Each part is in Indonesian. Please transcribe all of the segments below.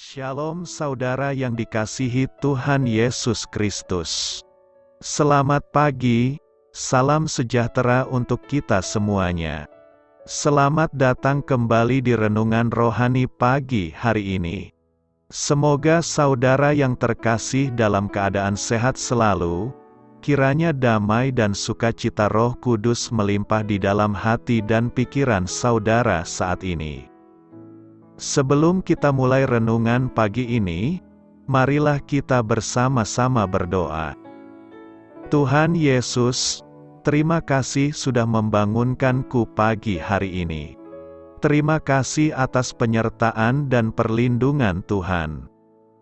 Shalom saudara yang dikasihi Tuhan Yesus Kristus. Selamat pagi, salam sejahtera untuk kita semuanya. Selamat datang kembali di Renungan Rohani pagi hari ini. Semoga saudara yang terkasih dalam keadaan sehat selalu, kiranya damai dan sukacita Roh Kudus melimpah di dalam hati dan pikiran saudara saat ini. Sebelum kita mulai renungan pagi ini, marilah kita bersama-sama berdoa. Tuhan Yesus, terima kasih sudah membangunkanku pagi hari ini. Terima kasih atas penyertaan dan perlindungan Tuhan.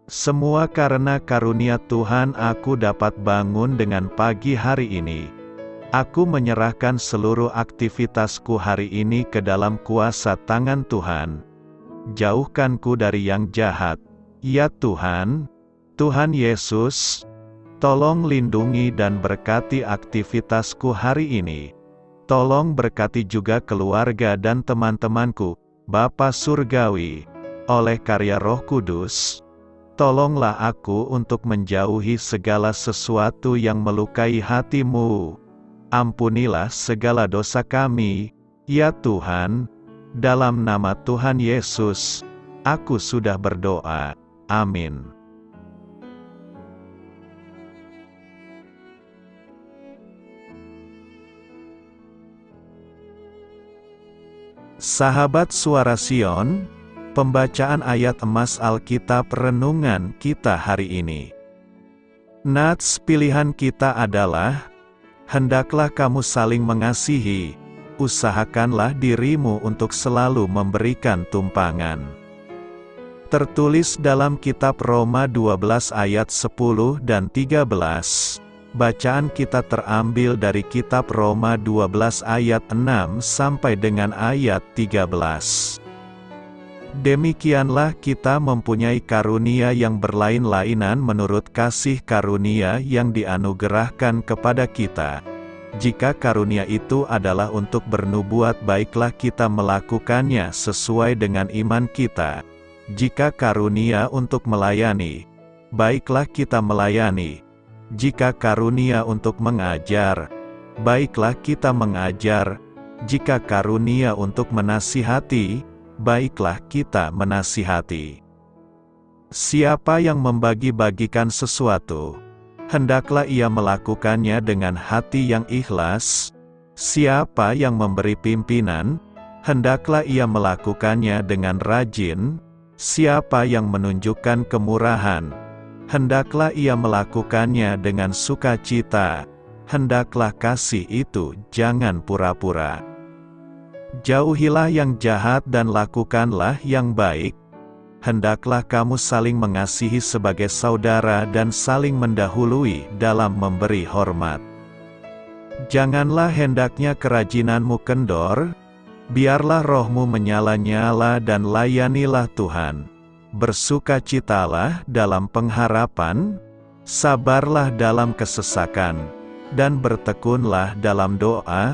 Semua karena karunia Tuhan aku dapat bangun dengan pagi hari ini. Aku menyerahkan seluruh aktivitasku hari ini ke dalam kuasa tangan Tuhan. Jauhkanku dari yang jahat, ya Tuhan. Tuhan Yesus, tolong lindungi dan berkati aktivitasku hari ini. Tolong berkati juga keluarga dan teman-temanku, Bapa Surgawi, oleh karya Roh Kudus. Tolonglah aku untuk menjauhi segala sesuatu yang melukai hati-Mu. Ampunilah segala dosa kami, ya Tuhan. Dalam nama Tuhan Yesus, aku sudah berdoa. Amin. Sahabat Suara Sion, pembacaan ayat emas Alkitab renungan kita hari ini. Nats pilihan kita adalah, hendaklah kamu saling mengasihi, usahakanlah dirimu untuk selalu memberikan tumpangan. Tertulis dalam kitab Roma 12 ayat 10 dan 13. Bacaan kita terambil dari kitab Roma 12 ayat 6 sampai dengan ayat 13. Demikianlah kita mempunyai karunia yang berlain-lainan menurut kasih karunia yang dianugerahkan kepada kita. Jika karunia itu adalah untuk bernubuat, baiklah kita melakukannya sesuai dengan iman kita. Jika karunia untuk melayani, baiklah kita melayani. Jika karunia untuk mengajar, baiklah kita mengajar. Jika karunia untuk menasihati, baiklah kita menasihati. Siapa yang membagi-bagikan sesuatu, hendaklah ia melakukannya dengan hati yang ikhlas. Siapa yang memberi pimpinan, hendaklah ia melakukannya dengan rajin. Siapa yang menunjukkan kemurahan, hendaklah ia melakukannya dengan sukacita. Hendaklah kasih itu jangan pura-pura. Jauhilah yang jahat dan lakukanlah yang baik. Hendaklah kamu saling mengasihi sebagai saudara dan saling mendahului dalam memberi hormat. Janganlah hendaknya kerajinanmu kendor, biarlah rohmu menyala-nyala dan layanilah Tuhan. Bersukacitalah dalam pengharapan, sabarlah dalam kesesakan, dan bertekunlah dalam doa.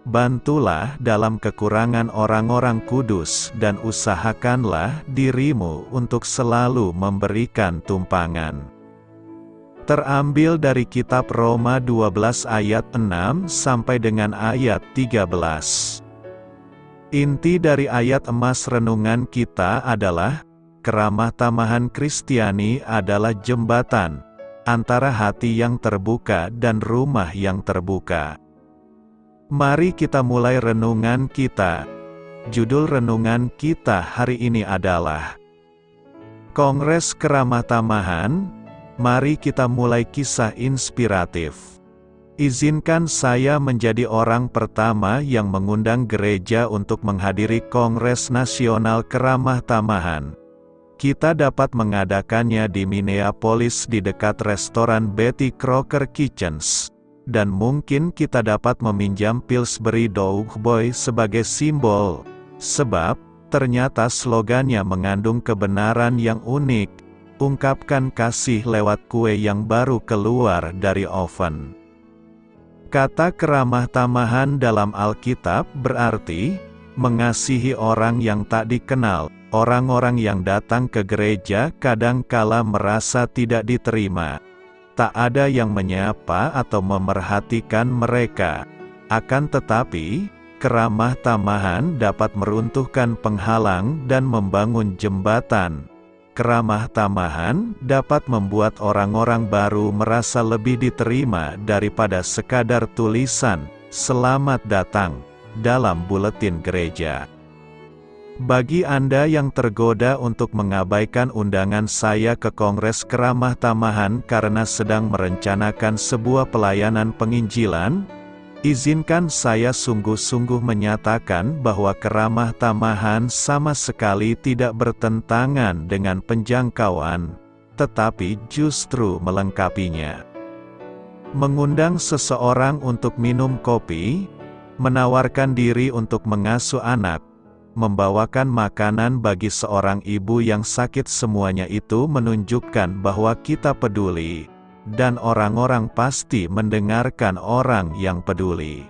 Bantulah dalam kekurangan orang-orang kudus dan usahakanlah dirimu untuk selalu memberikan tumpangan. Terambil dari kitab Roma 12 ayat 6 sampai dengan ayat 13. Inti dari ayat emas renungan kita adalah, keramah tamahan Kristiani adalah jembatan antara hati yang terbuka dan rumah yang terbuka. Mari kita mulai renungan kita. Judul renungan kita hari ini adalah Kongres Keramah Tamahan. Mari kita mulai kisah inspiratif. Izinkan saya menjadi orang pertama yang mengundang gereja untuk menghadiri Kongres Nasional Keramah Tamahan. Kita dapat mengadakannya di Minneapolis di dekat restoran Betty Crocker Kitchens. Dan mungkin kita dapat meminjam Pillsbury Doughboy sebagai simbol. Sebab, ternyata slogannya mengandung kebenaran yang unik. Ungkapkan kasih lewat kue yang baru keluar dari oven. Kata keramah tamahan dalam Alkitab berarti mengasihi orang yang tak dikenal, Orang-orang yang datang ke gereja kadang-kala merasa tidak diterima. Tak ada yang menyapa atau memerhatikan mereka. Akan tetapi, keramah tamahan dapat meruntuhkan penghalang dan membangun jembatan. Keramah tamahan dapat membuat orang-orang baru merasa lebih diterima daripada sekadar tulisan, "Selamat datang," dalam buletin gereja. Bagi Anda yang tergoda untuk mengabaikan undangan saya ke Kongres Keramah Tamahan karena sedang merencanakan sebuah pelayanan penginjilan, izinkan saya sungguh-sungguh menyatakan bahwa keramah tamahan sama sekali tidak bertentangan dengan penjangkauan, tetapi justru melengkapinya. Mengundang seseorang untuk minum kopi, menawarkan diri untuk mengasuh anak, membawakan makanan bagi seorang ibu yang sakit, semuanya itu menunjukkan bahwa kita peduli, dan orang-orang pasti mendengarkan orang yang peduli.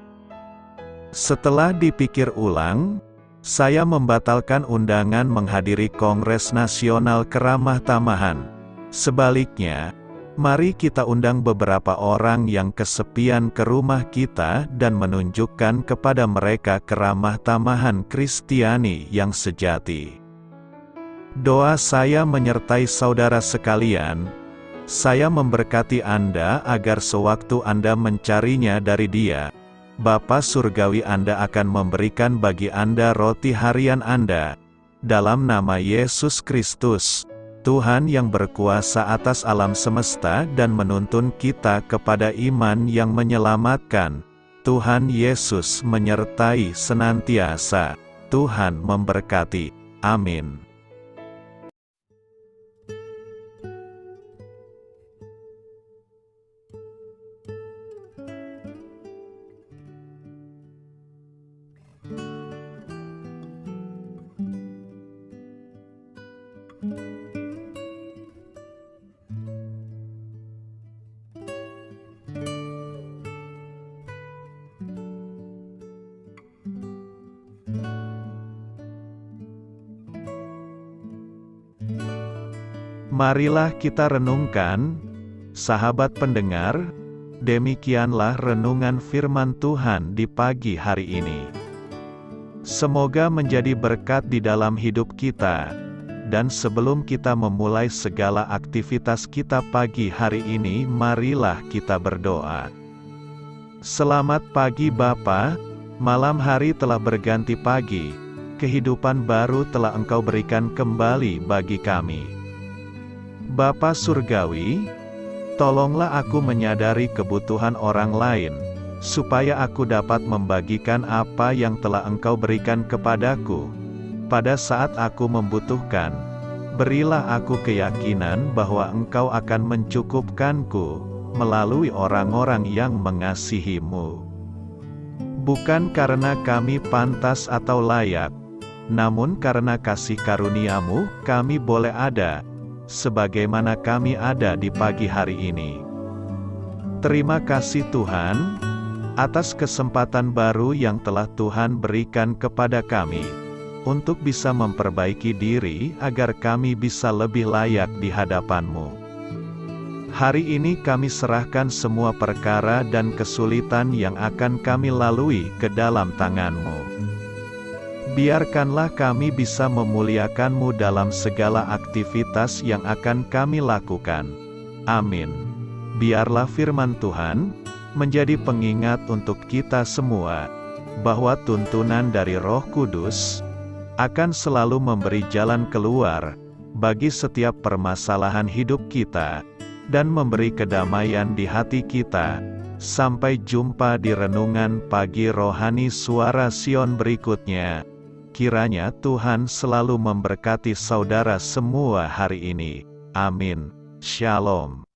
Setelah dipikir ulang, saya membatalkan undangan menghadiri Kongres Nasional Keramah Tamahan. Sebaliknya, mari kita undang beberapa orang yang kesepian ke rumah kita dan menunjukkan kepada mereka keramah tamahan Kristiani yang sejati. Doa saya menyertai saudara sekalian. Saya memberkati Anda agar sewaktu Anda mencarinya dari Dia, Bapa Surgawi Anda akan memberikan bagi Anda roti harian Anda. Dalam nama Yesus Kristus, Tuhan yang berkuasa atas alam semesta dan menuntun kita kepada iman yang menyelamatkan, Tuhan Yesus menyertai senantiasa. Tuhan memberkati. Amin. Marilah kita renungkan, sahabat pendengar, demikianlah renungan firman Tuhan di pagi hari ini. Semoga menjadi berkat di dalam hidup kita, dan sebelum kita memulai segala aktivitas kita pagi hari ini, marilah kita berdoa. Selamat pagi Bapa, malam hari telah berganti pagi, kehidupan baru telah Engkau berikan kembali bagi kami. Bapa Surgawi, tolonglah aku menyadari kebutuhan orang lain, supaya aku dapat membagikan apa yang telah Engkau berikan kepadaku. Pada saat aku membutuhkan, berilah aku keyakinan bahwa Engkau akan mencukupkanku, melalui orang-orang yang mengasihi-Mu. Bukan karena kami pantas atau layak, namun karena kasih karunia-Mu, kami boleh ada, sebagaimana kami ada di pagi hari ini. Terima kasih Tuhan, atas kesempatan baru yang telah Tuhan berikan kepada kami, untuk bisa memperbaiki diri agar kami bisa lebih layak di hadapan-Mu. Hari ini kami serahkan semua perkara dan kesulitan yang akan kami lalui ke dalam tangan-Mu. Biarkanlah kami bisa memuliakan-Mu dalam segala aktivitas yang akan kami lakukan. Amin. Biarlah firman Tuhan menjadi pengingat untuk kita semua, bahwa tuntunan dari Roh Kudus akan selalu memberi jalan keluar bagi setiap permasalahan hidup kita, dan memberi kedamaian di hati kita. Sampai jumpa di renungan pagi rohani Suara Sion berikutnya. Kiranya Tuhan selalu memberkati saudara semua hari ini. Amin. Shalom.